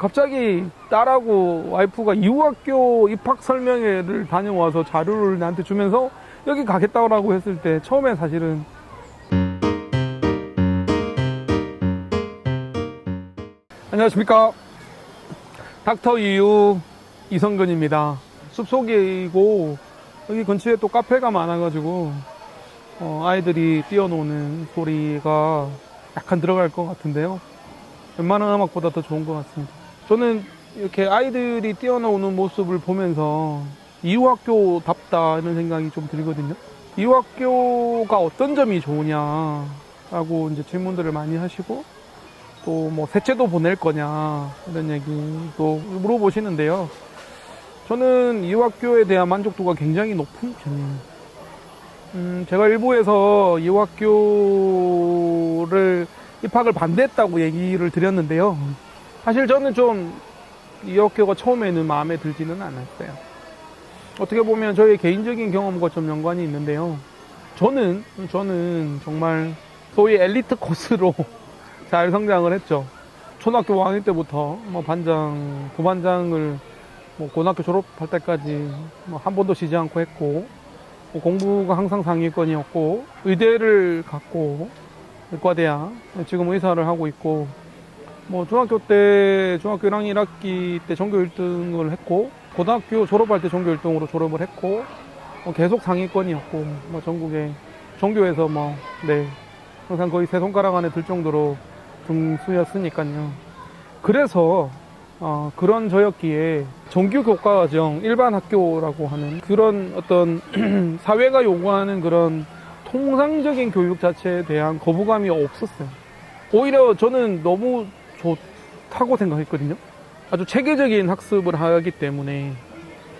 갑자기 딸하고 와이프가 이후학교 입학 설명회를 다녀와서 자료를 나한테 주면서 여기 가겠다고 했을 때 처음에 사실은 안녕하십니까, 닥터 이유 이성근입니다. 숲속이고 여기 근처에 또 카페가 많아가지고 아이들이 뛰어노는 소리가 약간 들어갈 것 같은데요, 웬만한 음악보다 더 좋은 것 같습니다. 저는 이렇게 아이들이 뛰어노는 모습을 보면서 이후학교답다 이런 생각이 좀 들거든요. 이후학교가 어떤 점이 좋으냐라고 이제 질문들을 많이 하시고, 또 뭐 셋째도 보낼 거냐 이런 얘기도 물어보시는데요. 저는 이후학교에 대한 만족도가 굉장히 높은 편이에요. 제가 일부에서 이후학교를 입학을 반대했다고 얘기를 드렸는데요. 사실 저는 좀 이후학교가 처음에는 마음에 들지는 않았어요. 어떻게 보면 저의 개인적인 경험과 좀 연관이 있는데요. 저는 정말 소위 엘리트 코스로 잘 성장을 했죠. 초등학교 5학년 때부터 반장, 부반장을 고등학교 졸업할 때까지 한 번도 쉬지 않고 했고, 공부가 항상 상위권이었고, 의대를 갔고, 의과대학, 지금 의사를 하고 있고, 중학교 1학년 1학기 때 전교 1등을 했고, 고등학교 졸업할 때 전교 1등으로 졸업을 했고, 계속 상위권이었고, 전국에, 전교에서 항상 거의 세 손가락 안에 들 정도로 등수였으니까요. 그래서, 그런 저였기에 정규 교과과정 일반 학교라고 하는 그런 어떤 사회가 요구하는 그런 통상적인 교육 자체에 대한 거부감이 없었어요. 오히려 저는 너무 좋다고 생각했거든요. 아주 체계적인 학습을 하기 때문에,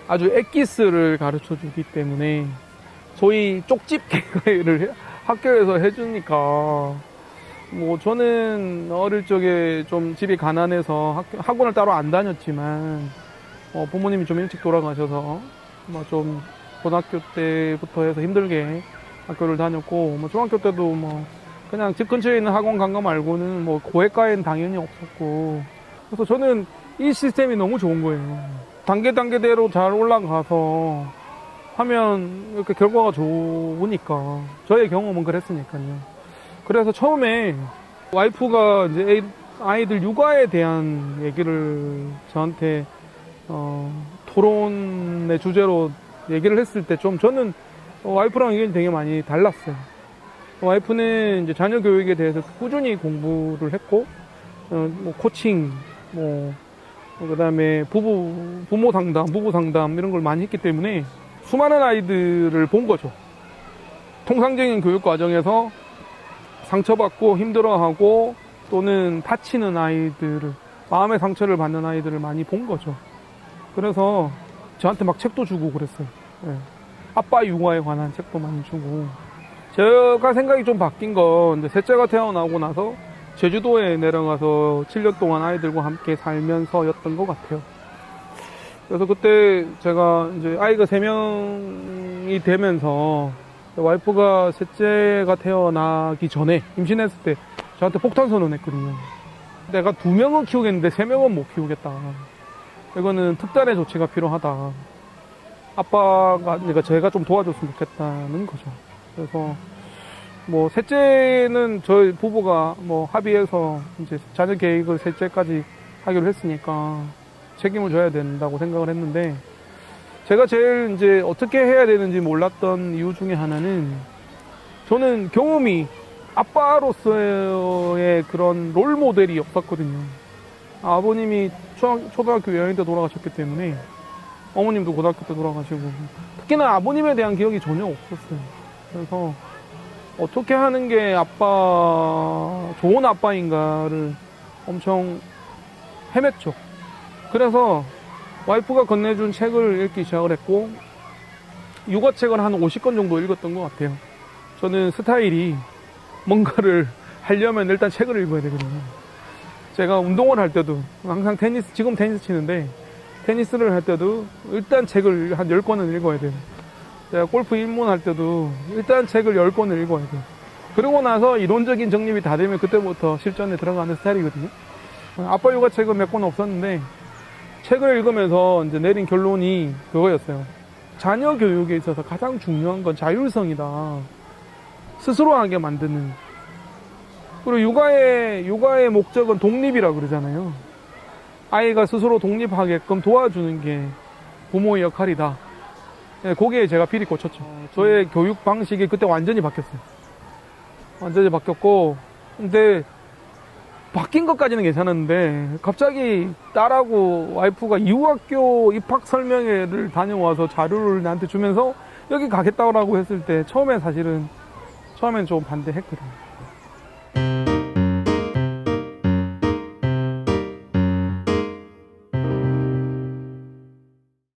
아주 엑기스를 가르쳐 주기 때문에, 소위 쪽집게를 학교에서 해주니까, 저는 어릴 적에 좀 집이 가난해서 학원을 따로 안 다녔지만, 부모님이 좀 일찍 돌아가셔서, 좀 고등학교 때부터 해서 힘들게 학교를 다녔고, 중학교 때도 그냥 집 근처에 있는 학원 간 거 말고는 고액과에는 당연히 없었고, 그래서 저는 이 시스템이 너무 좋은 거예요. 단계대로 잘 올라가서 하면 이렇게 결과가 좋으니까, 저의 경험은 그랬으니까요. 그래서 처음에 와이프가 이제 아이들 육아에 대한 얘기를 저한테 토론의 주제로 얘기를 했을 때 저는 와이프랑 의견이 되게 많이 달랐어요. 와이프는 이제 자녀 교육에 대해서 꾸준히 공부를 했고, 코칭, 그다음에 부모 상담, 부부 상담 이런 걸 많이 했기 때문에 수많은 아이들을 본 거죠. 통상적인 교육 과정에서 상처받고 힘들어하고 또는 다치는 아이들을, 마음의 상처를 받는 아이들을 많이 본 거죠. 그래서 저한테 막 책도 주고 그랬어요. 네. 아빠 육아에 관한 책도 많이 주고. 제가 생각이 좀 바뀐 건 이제 셋째가 태어나고 나서 제주도에 내려가서 7년 동안 아이들과 함께 살면서였던 것 같아요. 그래서 그때 제가 이제 아이가 3명이 되면서 와이프가 셋째가 태어나기 전에 임신했을 때 저한테 폭탄 선언했거든요. 내가 2명은 키우겠는데 3명은 못 키우겠다. 이거는 특단의 조치가 필요하다. 그러니까 제가 좀 도와줬으면 좋겠다는 거죠. 그래서 셋째는 저희 부부가 합의해서 이제 자녀 계획을 셋째까지 하기로 했으니까 책임을 져야 된다고 생각을 했는데, 제가 제일 이제 어떻게 해야 되는지 몰랐던 이유 중에 하나는, 저는 경험이 아빠로서의 그런 롤 모델이 없었거든요. 아버님이 초등학교 2학년 때 돌아가셨기 때문에, 어머님도 고등학교 때 돌아가시고, 특히나 아버님에 대한 기억이 전혀 없었어요. 그래서 어떻게 하는 게 좋은 아빠인가를 엄청 헤맸죠. 그래서 와이프가 건네준 책을 읽기 시작을 했고, 육아책을 한 50권 정도 읽었던 것 같아요. 저는 스타일이 뭔가를 하려면 일단 책을 읽어야 되거든요. 제가 운동을 할 때도 항상 지금 테니스 치는데, 테니스를 할 때도 일단 책을 한 10권은 읽어야 돼요. 제가 골프 입문할 때도 일단 책을 10권을 읽어야 돼요. 그러고 나서 이론적인 정립이 다 되면 그때부터 실전에 들어가는 스타일이거든요. 아빠 육아책은 몇 권 없었는데 책을 읽으면서 이제 내린 결론이 그거였어요. 자녀 교육에 있어서 가장 중요한 건 자율성이다. 스스로 하게 만드는. 그리고 육아의 목적은 독립이라 그러잖아요. 아이가 스스로 독립하게끔 도와주는 게 부모의 역할이다. 거기에 제가 필히 꽂혔죠. 저의 교육 방식이 그때 완전히 바뀌었어요. 완전히 바뀌었고, 근데 바뀐 것까지는 괜찮았는데 갑자기 딸하고 와이프가 이후학교 입학 설명회를 다녀와서 자료를 나한테 주면서 여기 가겠다고 했을 때 처음엔 좀 반대했거든요.